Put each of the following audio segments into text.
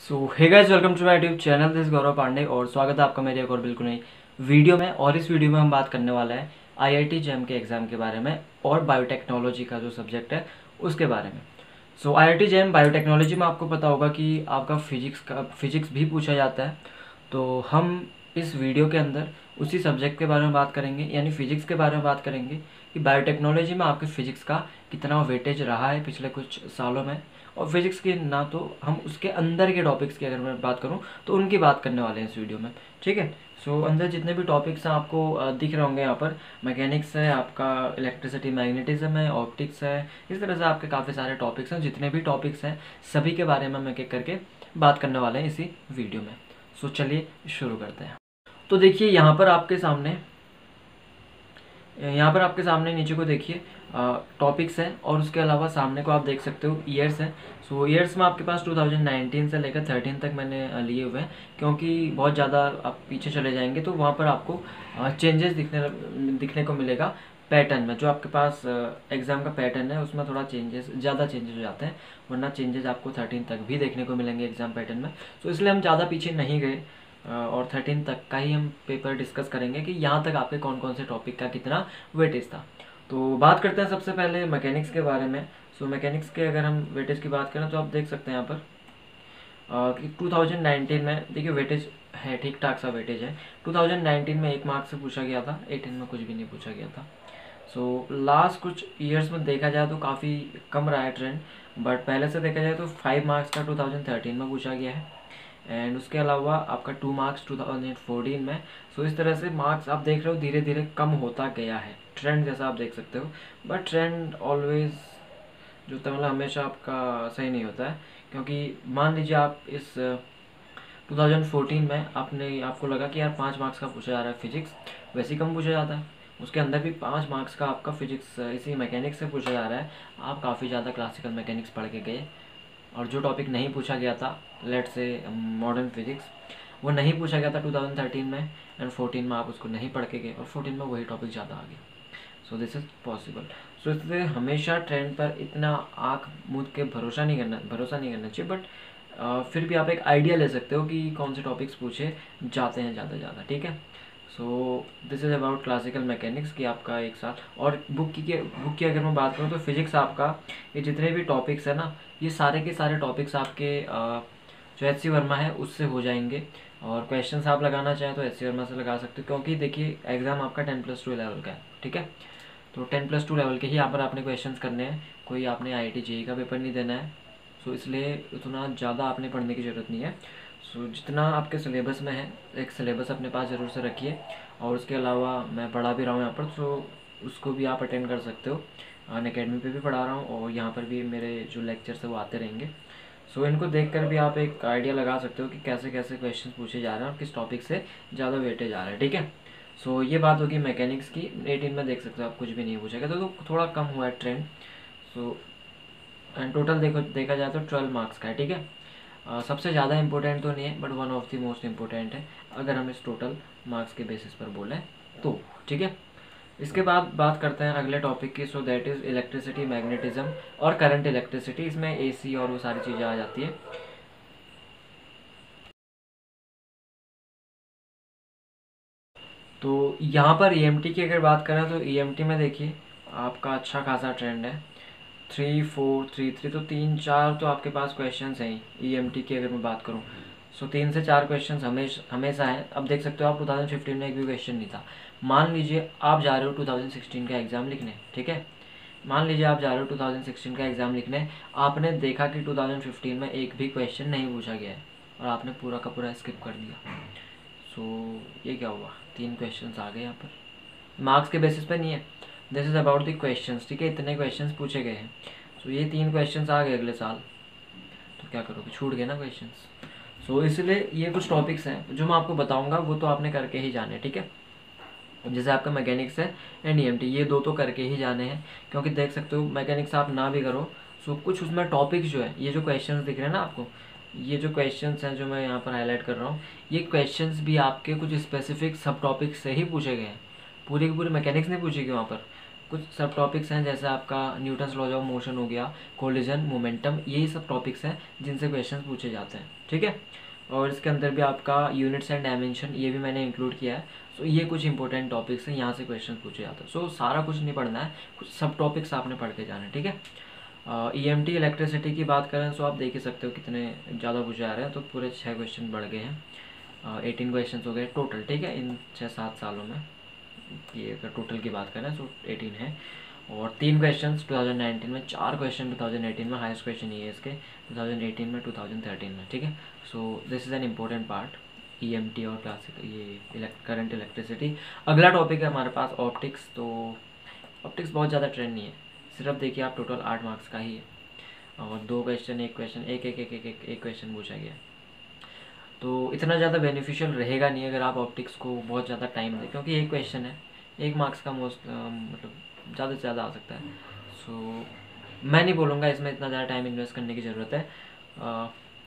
So hey guys, welcome to my YouTube channel. This Gaurav Pandey और स्वागत है आपका मेरे एक और बिल्कुल नई वीडियो में। और इस वीडियो में हम बात करने वाले हैं आईआईटी जैम के एग्ज़ाम के बारे में और बायोटेक्नोलॉजी का जो सब्जेक्ट है उसके बारे में। सो आईआईटी जैम बायोटेक्नोलॉजी में आपको पता होगा कि आपका फिजिक्स भी पूछा जाता है। तो हम इस वीडियो के अंदर उसी सब्जेक्ट के बारे में बात करेंगे, यानी फिजिक्स के बारे में बात करेंगे कि बायोटेक्नोलॉजी में आपके फिजिक्स का कितना वेटेज रहा है पिछले कुछ सालों में। और फिजिक्स की ना तो हम उसके अंदर के टॉपिक्स की अगर मैं बात करूं तो उनकी बात करने वाले हैं इस वीडियो में, ठीक है। सो अंदर जितने भी टॉपिक्स हैं आपको दिख रहे होंगे यहाँ पर। मैकेनिक्स है, आपका इलेक्ट्रिसिटी मैग्नेटिज्म है, ऑप्टिक्स है, इस तरह से आपके काफ़ी सारे टॉपिक्स हैं। जितने भी टॉपिक्स हैं सभी के बारे में हम एक एक करके बात करने वाले हैं इसी वीडियो में। सो चलिए शुरू करते हैं। तो देखिए यहाँ पर आपके सामने नीचे को देखिए टॉपिक्स हैं और उसके अलावा सामने को आप देख सकते हो ईयर्स हैं। सो ईयर्स में आपके पास 2019 से लेकर 13 तक मैंने लिए हुए हैं, क्योंकि बहुत ज़्यादा आप पीछे चले जाएंगे तो वहाँ पर आपको चेंजेस दिखने को मिलेगा पैटर्न में। जो आपके पास एग्ज़ाम का पैटर्न है उसमें थोड़ा ज़्यादा चेंजेस हो जाते हैं, वरना चेंजेस आपको 13 तक भी देखने को मिलेंगे एग्ज़ाम पैटर्न में। तो इसलिए हम ज़्यादा पीछे नहीं गए और 13 तक का ही हम पेपर डिस्कस करेंगे कि यहाँ तक आपके कौन कौन से टॉपिक का कितना वेटेज था। तो बात करते हैं सबसे पहले मैकेनिक्स के बारे में। सो मैकेनिक्स के अगर हम वेटेज की बात करें तो आप देख सकते हैं यहाँ पर कि 2019 में देखिए वेटेज है, ठीक ठाक सा वेटेज है। 2019 में 1 मार्क्स से पूछा गया था, 18 में कुछ भी नहीं पूछा गया था। सो लास्ट कुछ ईयर्स में देखा जाए तो काफ़ी कम रहा है ट्रेंड, बट पहले से देखा जाए तो 5 मार्क्स का 2013 में पूछा गया है एंड उसके अलावा आपका 2 मार्क्स 2014 में। सो इस तरह से मार्क्स आप देख रहे हो धीरे धीरे कम होता गया है, ट्रेंड जैसा आप देख सकते हो। बट ट्रेंड ऑलवेज जो होता है मतलब हमेशा आपका सही नहीं होता है, क्योंकि मान लीजिए आप इस 2014 में आपको लगा कि यार 5 मार्क्स का पूछा जा रहा है फिजिक्स, वैसे ही कम पूछा जाता है। उसके अंदर भी 5 मार्क्स का आपका फिजिक्स इसी मैकेनिक्स से पूछा जा रहा है। आप काफ़ी ज़्यादा क्लासिकल मैकेनिक्स पढ़ के गए और जो टॉपिक नहीं पूछा गया था, लेट्स से मॉडर्न फिजिक्स, वो नहीं पूछा गया था 2013 में एंड 14 में आप उसको नहीं पढ़ के गए और 14 में वही टॉपिक ज़्यादा आ गया। So this is possible. So इसलिए हमेशा ट्रेंड पर इतना आँख मूंद के भरोसा नहीं करना चाहिए, बट फिर भी आप एक आइडिया ले सकते हो कि कौन से टॉपिक्स पूछे जाते हैं ज़्यादा, ठीक है। सो this is about classical mechanics की आपका एक साल। और बुक की अगर मैं बात करूँ तो फिजिक्स आपका ये जितने भी टॉपिक्स है ना, ये सारे के सारे टॉपिक्स आपके जो एच सी वर्मा है उससे हो जाएंगे। और क्वेश्चंस आप लगाना चाहें तो एच सी वर्मा से लगा सकते हो, क्योंकि देखिए एग्ज़ाम आपका 10+2 लेवल का है, ठीक है। तो 10+2 लेवल के ही यहाँ पर आपने क्वेश्चंस करने हैं, कोई आपने IIT JEE का पेपर नहीं देना है। सो इसलिए उतना ज़्यादा आपने पढ़ने की ज़रूरत नहीं है। सो जितना आपके सिलेबस में है एक सिलेबस अपने पास ज़रूर से रखिए। और उसके अलावा मैं पढ़ा भी रहा हूँ यहाँ पर, सो उसको भी आप अटेंड कर सकते हो। अनअकैडमी पे भी पढ़ा रहा हूँ और यहाँ पर भी मेरे जो लेक्चर्स है वो आते रहेंगे। सो इनको देखकर भी आप एक आइडिया लगा सकते हो कि कैसे कैसे क्वेश्चन पूछे जा रहे हैं और किस टॉपिक से ज़्यादा वेटेज आ रहा है, ठीक है। सो ये बात होगी मैकेनिक्स की। 18 में देख सकते हो आप कुछ भी नहीं पूछेगा, तो थोड़ा कम हुआ है ट्रेंड। सो एंड टोटल देखा जाए तो 12 मार्क्स का है, ठीक है। सबसे ज़्यादा इंपॉर्टेंट तो नहीं है, but one of the most important है अगर हम इस टोटल मार्क्स के बेसिस पर बोलें तो, ठीक है। इसके बाद बात करते हैं अगले टॉपिक की। So that is electricity magnetism और करंट इलेक्ट्रिसिटी। इसमें AC और वो सारी चीज़ें आ जाती है। तो यहाँ पर EMT की अगर बात करें तो EMT में देखिए आपका अच्छा खासा ट्रेंड है, 3, 4, 3, 3, तो 3, 4 तो आपके पास क्वेश्चन हैं ही EMT की अगर मैं बात करूँ। सो 3 से 4 क्वेश्चन हमेशा हैं। अब देख सकते हो आप 2015 में एक भी क्वेश्चन नहीं था। मान लीजिए आप जा रहे हो 2016 का एग्ज़ाम लिखने, ठीक है। मान लीजिए आप जा रहे हो 2016 का एग्ज़ाम लिखने, आपने देखा कि 2015 में एक भी क्वेश्चन नहीं पूछा गया है और आपने पूरा का पूरा स्किप कर दिया। सो ये क्या हुआ, 3 क्वेश्चंस आ गए यहाँ पर, मार्क्स के बेसिस पे नहीं है। This is about the questions, ठीक है। इतने क्वेश्चंस पूछे गए हैं। सो ये 3 क्वेश्चंस आ गए अगले साल, तो क्या करोगे, छूट गए ना क्वेश्चंस। सो इसलिए ये कुछ टॉपिक्स हैं जो मैं आपको बताऊंगा, वो तो आपने करके ही जाने, ठीक है। जैसे आपका मैकेनिक्स है एंड EMT, ये दो तो करके ही जाने हैं, क्योंकि देख सकते हो मैकेनिक्स आप ना भी करो सो कुछ उसमें टॉपिक्स जो है, ये जो क्वेश्चंस दिख रहे हैं ना आपको, ये जो क्वेश्चंस हैं जो मैं यहाँ पर हाईलाइट कर रहा हूँ, ये क्वेश्चंस भी आपके कुछ स्पेसिफिक सब टॉपिक से ही पूछे गए हैं। पूरी की पूरी मैकेनिक्स नहीं पूछी गई वहाँ पर, कुछ सब टॉपिक्स हैं जैसे आपका न्यूटन्स लॉज ऑफ मोशन हो गया, कोलिजन, मोमेंटम, यही सब टॉपिक्स हैं जिनसे क्वेश्चन पूछे जाते हैं, ठीक है। और इसके अंदर भी आपका यूनिट्स एंड डायमेंशन ये भी मैंने इंक्लूड किया है। सो ये कुछ इंपॉर्टेंट टॉपिक्स हैं, यहाँ से क्वेश्चन पूछे जाते हैं। सो सारा कुछ नहीं पढ़ना है, कुछ सब टॉपिक्स आपने पढ़ के जाना है, ठीक है। EMT इलेक्ट्रिसिटी की बात करें तो आप देख ही सकते हो कितने ज़्यादा पूछे जा रहे हैं, तो पूरे 6 क्वेश्चन बढ़ गए हैं। 18 क्वेश्चन हो गए टोटल, ठीक है, इन 6-7 सालों में। ये अगर टोटल की बात करें तो 18 है। और 3 क्वेश्चन 2019 में, 4 क्वेश्चन 2018 में, हाईएस्ट क्वेश्चन ये है इसके 2018 में, 2013 में, ठीक है। सो this is an important part, EMT और क्लासिक ये करंट इलेक्ट्रिसिटी। अगला टॉपिक है हमारे पास ऑप्टिक्स। तो ऑप्टिक्स बहुत ज़्यादा ट्रेंड नहीं है, सिर्फ देखिए आप टोटल 8 मार्क्स का ही है, और 2 क्वेश्चन, एक क्वेश्चन, एक क्वेश्चन पूछा गया, तो इतना ज़्यादा बेनिफिशियल रहेगा नहीं अगर आप ऑप्टिक्स को बहुत ज़्यादा टाइम दें, क्योंकि एक क्वेश्चन है, 1 मार्क्स का मोस्ट मतलब ज़्यादा से ज़्यादा आ सकता है। सो मैं नहीं बोलूँगा इसमें इतना ज़्यादा टाइम इन्वेस्ट करने की ज़रूरत है।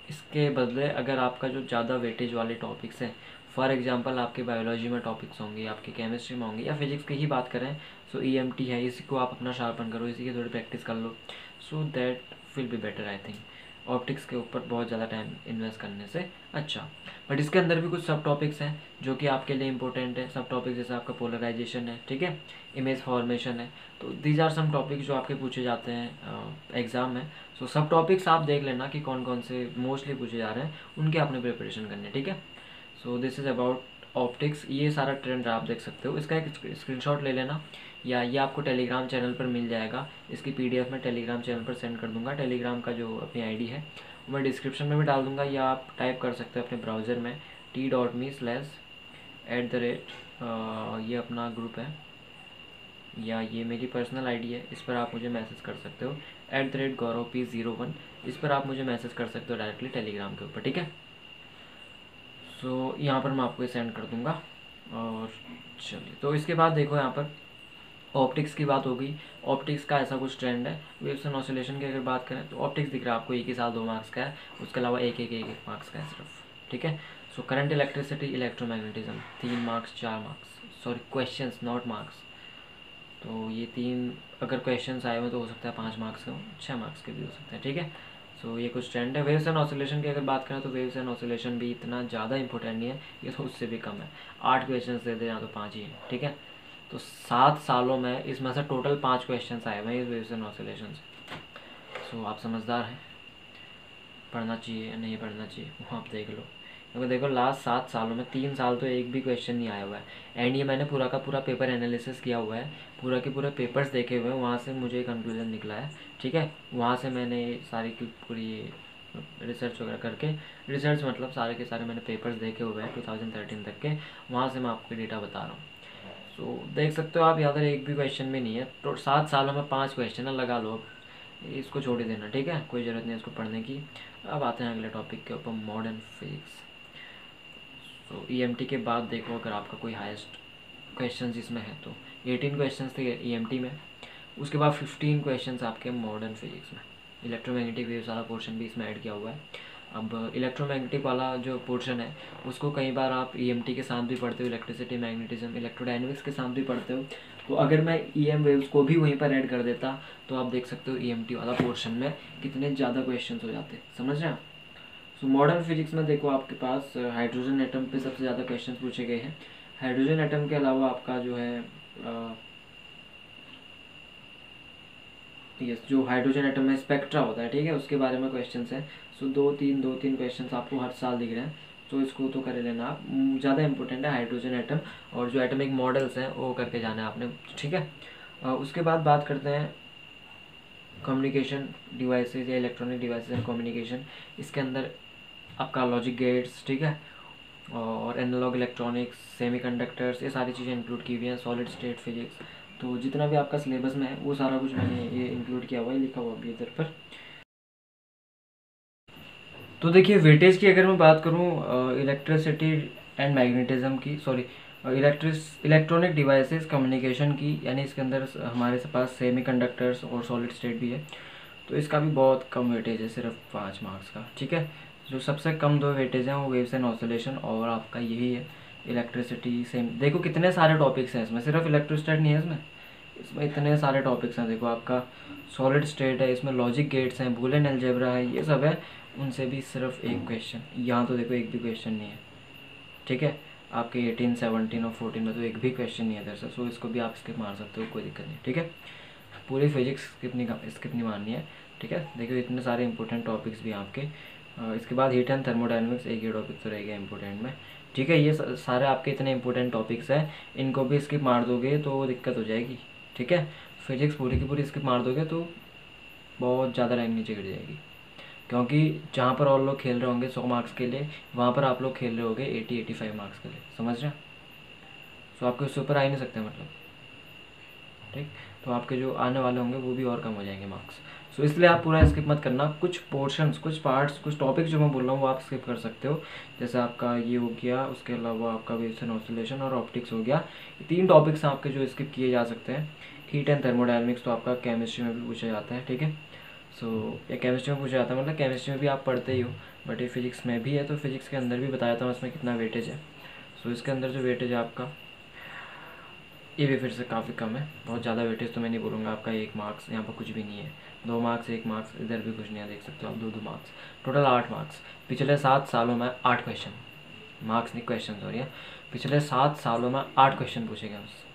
इसके बदले अगर आपका जो ज़्यादा वेटेज वाले टॉपिक्स हैं, फॉर एग्जांपल आपके बायोलॉजी में टॉपिक्स होंगे, आपके केमिस्ट्री में होंगे, या फिजिक्स की ही बात करें, सो EMT है, इसी को आप अपना शार्पन करो, इसी की थोड़ी प्रैक्टिस कर लो, so that will be better I think. Optics के ऊपर बहुत ज़्यादा टाइम इन्वेस्ट करने से अच्छा। बट इसके अंदर भी कुछ सब टॉपिक्स हैं जो कि आपके लिए इंपॉर्टेंट है। सब टॉपिक जैसे आपका पोलराइजेशन है, ठीक है, इमेज फॉर्मेशन है, तो दीज आर सम टॉपिक्स जो आपके पूछे जाते हैं एग्ज़ाम में। सो सब टॉपिक्स आप देख लेना कि कौन कौन से मोस्टली पूछे जा रहे हैं, उनके आपने प्रिपरेशन करनी है, ठीक है। सो दिस इज़ अबाउट ऑप्टिक्स। ये सारा ट्रेंड आप देख सकते हो, इसका एक स्क्रीनशॉट ले लेना, या ये आपको टेलीग्राम चैनल पर मिल जाएगा। इसकी PDF मैं टेलीग्राम चैनल पर सेंड कर दूंगा। टेलीग्राम का जो अपनी ID है वो मैं डिस्क्रिप्शन में भी डाल दूंगा, या आप टाइप कर सकते हो अपने ब्राउज़र में t.me/@ ये अपना ग्रुप है, या ये मेरी पर्सनल ID है, इस पर आप मुझे मैसेज कर सकते हो @GauravP01, इस पर आप मुझे मैसेज कर सकते हो डायरेक्टली टेलीग्राम के ऊपर, ठीक है। सो यहाँ पर मैं आपको सेंड कर दूँगा। और चलिए, तो इसके बाद देखो यहाँ पर ऑप्टिक्स की बात हो गई। ऑप्टिक्स का ऐसा कुछ ट्रेंड है, वेव्स एंड ऑसिलेशन की अगर बात करें तो ऑप्टिक्स दिख रहा है आपको एक ही साल 2 मार्क्स का है, उसके अलावा एक मार्क्स का है सिर्फ, ठीक है। So current electricity, electromagnetism 3 marks, 4 marks, sorry questions not marks. तो ये 3 अगर क्वेश्चंस आए हुए तो हो सकता है 5 मार्क्स के हो, 6 मार्क्स के भी हो सकते हैं, ठीक है। सो ये कुछ ट्रेंड है। वेव्स एंड ऑसिलेशन की अगर बात करें तो वेव्स एंड ऑसिलेशन भी इतना ज़्यादा इंपॉर्टेंट नहीं है, ये तो उससे भी कम है, 8 क्वेश्चन दे दे, यहाँ तो 5 ही है, ठीक है। तो 7 सालों में इसमें से टोटल 5 क्वेश्चन आए हुए हैं वेव्स एंड ऑसिलेशन से। सो आप समझदार हैं, पढ़ना चाहिए या नहीं पढ़ना चाहिए वो आप देख लो, क्योंकि देखो लास्ट 7 सालों में 3 साल तो एक भी क्वेश्चन नहीं आया हुआ है। एंड ये मैंने पूरा का पूरा पेपर एनालिसिस किया हुआ है, पूरा के पूरे पेपर्स देखे हुए हैं, वहाँ से मुझे कंक्लूजन निकला है, ठीक है। वहाँ से मैंने सारी की पूरी रिसर्च वगैरह करके, रिसर्च मतलब सारे के सारे मैंने पेपर्स देखे हुए हैं 2013 तक के, वहाँ से मैं आपको डेटा बता रहा हूँ। सो देख सकते हो आप यहाँ पर एक भी क्वेश्चन भी नहीं है, तो 7 सालों में 5 क्वेश्चन है, लगा लो, इसको छोड़ ही देना, ठीक है, कोई ज़रूरत नहीं है इसको पढ़ने की। अब आते हैं अगले टॉपिक के ऊपर, मॉडर्न फिजिक्स। तो EMT के बाद देखो अगर आपका कोई हाईएस्ट क्वेश्चंस इसमें है तो 18 क्वेश्चंस थे EMT में, उसके बाद 15 क्वेश्चंस आपके मॉडर्न फिजिक्स में। इलेक्ट्रोमैग्नेटिक वेव्स वाला पोर्शन भी इसमें ऐड किया हुआ है। अब इलेक्ट्रोमैग्नेटिक वाला जो पोर्शन है उसको कई बार आप EMT के साथ भी पढ़ते हो, इलेक्ट्रिसिटी, मैग्नेटिज्म, इलेक्ट्रोडायनेमिक्स के साथ भी पढ़ते हो, तो अगर मैं EM वेव्स को भी वहीं पर ऐड कर देता तो आप देख सकते हो EMT वाला पोर्शन में कितने ज़्यादा क्वेश्चन हो जाते, समझ रहे हैं। सो मॉडर्न फिजिक्स में देखो आपके पास हाइड्रोजन एटम पे सबसे ज़्यादा क्वेश्चन पूछे गए हैं। हाइड्रोजन एटम के अलावा आपका जो है यस, जो हाइड्रोजन एटम में स्पेक्ट्रा होता है, ठीक है, उसके बारे में क्वेश्चन हैं। सो 2-3 क्वेश्चन आपको हर साल दिख रहे हैं, तो इसको तो कर लेना आप। ज़्यादा इंपॉर्टेंट है हाइड्रोजन एटम, और जो एटमिक मॉडल्स हैं वो करके जाना है आपने, ठीक है। उसके बाद बात करते हैं कम्युनिकेशन डिवाइसेस या इलेक्ट्रॉनिक डिवाइसेस एंड कम्युनिकेशन। इसके अंदर आपका लॉजिक गेट्स, ठीक है, और एनालॉग इलेक्ट्रॉनिक्स, सेमीकंडक्टर्स, ये सारी चीज़ें इंक्लूड की हुई हैं, सॉलिड स्टेट फिजिक्स। तो जितना भी आपका सिलेबस में है वो सारा कुछ मैंने ये इंक्लूड किया हुआ है, लिखा हुआ भी इधर पर। तो देखिए वेटेज की अगर मैं बात करूँ इलेक्ट्रिसिटी एंड मैग्नेटिज्म की, सॉरी इलेक्ट्रॉनिक डिवाइसेस कम्युनिकेशन की, यानी इसके अंदर हमारे पास सेमीकंडक्टर्स और सॉलिड स्टेट भी है, तो इसका भी बहुत कम वेटेज है, सिर्फ 5 मार्क्स का, ठीक है। जो सबसे कम 2 वेटेज हैं वो वेव्स एंड ऑसिलेशन और आपका यही है इलेक्ट्रिसिटी। सेम देखो कितने सारे टॉपिक्स हैं इसमें, सिर्फ इलेक्ट्रोस्टैट नहीं है इसमें, इसमें इतने सारे टॉपिक्स हैं। देखो आपका सॉलिड स्टेट है, इसमें लॉजिक गेट्स हैं, बूलियन अलजेब्रा है, ये सब है। उनसे भी सिर्फ एक क्वेश्चन, यहाँ तो देखो एक भी क्वेश्चन नहीं है, ठीक है। आपके 18, 17 और 14 में तो एक भी क्वेश्चन नहीं है इधर से, सो इसको भी आप स्किप मार सकते हो, कोई दिक्कत नहीं, ठीक है। पूरी फिजिक्स स्किप नहीं मारनी है, ठीक है। देखिए इतने सारे इंपॉर्टेंट टॉपिक्स भी हैं आपके। इसके बाद हीट एंड थर्मोडायनेमिक्स, एक ही टॉपिक तो रहेगा इंपॉर्टेंट में, ठीक है। ये सारे आपके इतने इंपॉर्टेंट टॉपिक्स हैं, इनको भी स्किप मार दोगे तो दिक्कत हो जाएगी, ठीक है। फिजिक्स पूरी की पूरी स्किप मार दोगे तो बहुत ज़्यादा रैंक नीचे गिर जाएगी, क्योंकि जहाँ पर और लोग खेल रहे होंगे 100 मार्क्स के लिए, वहाँ पर आप लोग खेल रहे होगे 80-85 मार्क्स के लिए, समझ रहे हैं। सो आपके उससे ऊपर आ ही नहीं सकते मतलब, ठीक। तो आपके जो आने वाले होंगे वो भी और कम हो जाएंगे मार्क्स। सो इसलिए आप पूरा स्किप मत करना, कुछ पोर्शंस, कुछ पार्ट्स, कुछ टॉपिक जो मैं बोल रहा हूँ वो आप स्किप कर सकते हो। जैसे आपका ये हो गया, उसके अलावा आपका वेव्स एंड ऑसिलेशन और ऑप्टिक्स हो गया, ये 3 टॉपिक्स आपके जो स्किप किए जा सकते हैं। हीट एंड थर्मोडायनेमिक्स तो आपका केमिस्ट्री में भी पूछा जाता है, ठीक है। सो ये केमिस्ट्री में पूछा जाता है, मतलब केमिस्ट्री में भी आप पढ़ते ही हो, बट ये फिजिक्स में भी है, तो फिजिक्स के अंदर भी बताया था इसमें कितना वेटेज है। सो इसके अंदर जो वेटेज है आपका, ये भी फिर से काफ़ी कम है, बहुत ज़्यादा वेटेज तो मैं नहीं बोलूँगा। आपका 1 मार्क्स, यहाँ पर कुछ भी नहीं है, 2 मार्क्स, 1 मार्क्स, इधर भी कुछ नहीं है, देख सकते हो आप, 2-2 मार्क्स, टोटल 8 मार्क्स। पिछले 7 सालों में 8 क्वेश्चन, मार्क्स नहीं क्वेश्चन सॉरी है, पिछले 7 सालों में 8 क्वेश्चन पूछे गए उससे।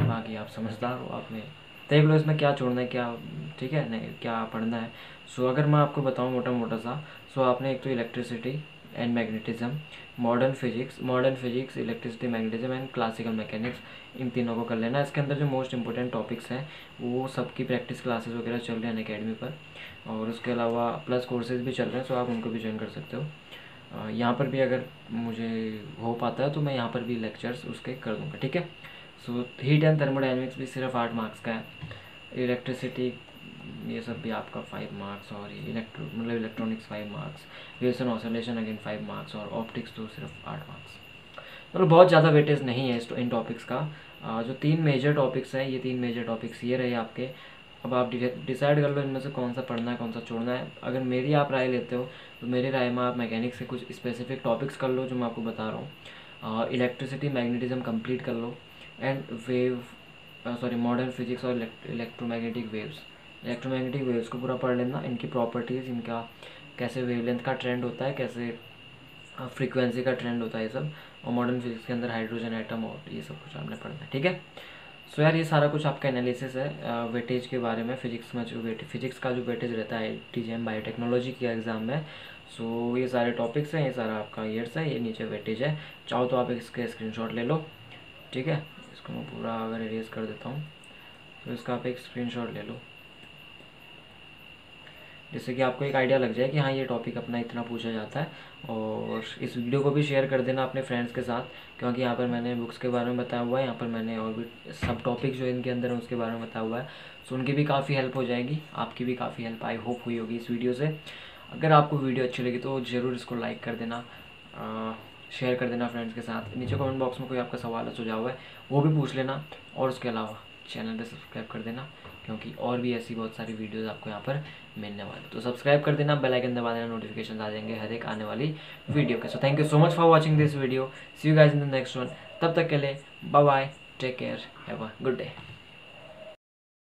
बाकी आप समझदार हो, आपने देख लो इसमें क्या छोड़ना है, क्या ठीक है नहीं क्या पढ़ना है। सो अगर मैं आपको बताऊँ मोटा मोटा सा, सो आपने एक तो electricity and magnetism, modern physics, electricity, magnetism and classical mechanics, इन तीनों को कर लेना। इसके अंदर जो मोस्ट इंपॉर्टेंट टॉपिक्स हैं वो सबकी प्रैक्टिस क्लासेस वगैरह चल रहे हैं अकेडमी पर, और उसके अलावा प्लस कोर्सेज भी चल रहे हैं, सो आप उनको भी ज्वाइन कर सकते हो। यहाँ पर भी अगर मुझे हो पाता है तो मैं यहाँ पर भी लेक्चर्स उसके कर दूँगा, ठीक है। सो हीट एंड थर्मोडायनेमिक्स भी सिर्फ 8 मार्क्स का है, इलेक्ट्रिसिटी ये सब भी आपका 5 मार्क्स, और ये electronics 5 marks, waves and oscillation again 5 marks, और ऑप्टिक्स तो सिर्फ 8 मार्क्स। मतलब बहुत ज़्यादा वेटेज नहीं है इन टॉपिक्स का। जो 3 मेजर टॉपिक्स हैं, ये 3 मेजर टॉपिक्स ये रहे आपके। अब आप डिसाइड कर लो इनमें से कौन सा पढ़ना है, कौन सा छोड़ना है। अगर मेरी आप राय लेते हो तो मेरी राय में आप मैकेनिक्स से कुछ स्पेसिफिक टॉपिक्स कर लो जो मैं आपको बता रहा हूँ। इलेक्ट्रिसिटी, मैग्नेटिज्म कंप्लीट कर लो, एंड मॉडर्न फिजिक्स और इलेक्ट्रोमैग्नेटिक वेव्स को पूरा पढ़ लेना, इनकी प्रॉपर्टीज़, इनका कैसे वेवलेंथ का ट्रेंड होता है, कैसे फ्रीक्वेंसी का ट्रेंड होता है, ये सब। और मॉडर्न फिजिक्स के अंदर हाइड्रोजन एटम और ये सब कुछ आपने पढ़ना है, ठीक है। सो यार ये सारा कुछ आपका एनालिसिस है वेटेज के बारे में। फिजिक्स में जो फिजिक्स का जो वेटेज रहता है TGM बायोटेक्नोलॉजी के एग्ज़ाम में। सो ये सारे टॉपिक्स हैं, ये सारा आपका ईयर्स है, ये नीचे वेटेज है। चाहो तो आप इसके स्क्रीनशॉट ले लो, ठीक है। इसको मैं पूरा अगर इरेज कर देता हूँ तो इसका आप एक स्क्रीनशॉट ले लो, जिससे कि आपको एक आइडिया लग जाए कि हाँ ये टॉपिक अपना इतना पूछा जाता है। और इस वीडियो को भी शेयर कर देना अपने फ्रेंड्स के साथ, क्योंकि यहाँ पर मैंने बुक्स के बारे में बताया हुआ है, यहाँ पर मैंने और भी सब टॉपिक जो इनके अंदर है उसके बारे में बताया हुआ है। सो उनकी भी काफ़ी हेल्प हो जाएगी, आपकी भी काफ़ी हेल्प आई होप हुई होगी इस वीडियो से। अगर आपको वीडियो अच्छी लगी तो ज़रूर इसको लाइक कर देना, शेयर कर देना फ्रेंड्स के साथ। नीचे कमेंट बॉक्स में कोई आपका सवाल है, सुझाव है, वो भी पूछ लेना। और उसके अलावा चैनल पे सब्सक्राइब कर देना, क्योंकि और भी ऐसी बहुत सारी वीडियोस आपको यहाँ पर मिलने वाली। तो सब्सक्राइब कर देना, बेल आइकन दबा देना, नोटिफिकेशन आ जाएंगे हर एक आने वाली वीडियो के। So thank you so much for watching this video, see you guys in the next one. तब तक के लिए bye bye, take care, have a good day.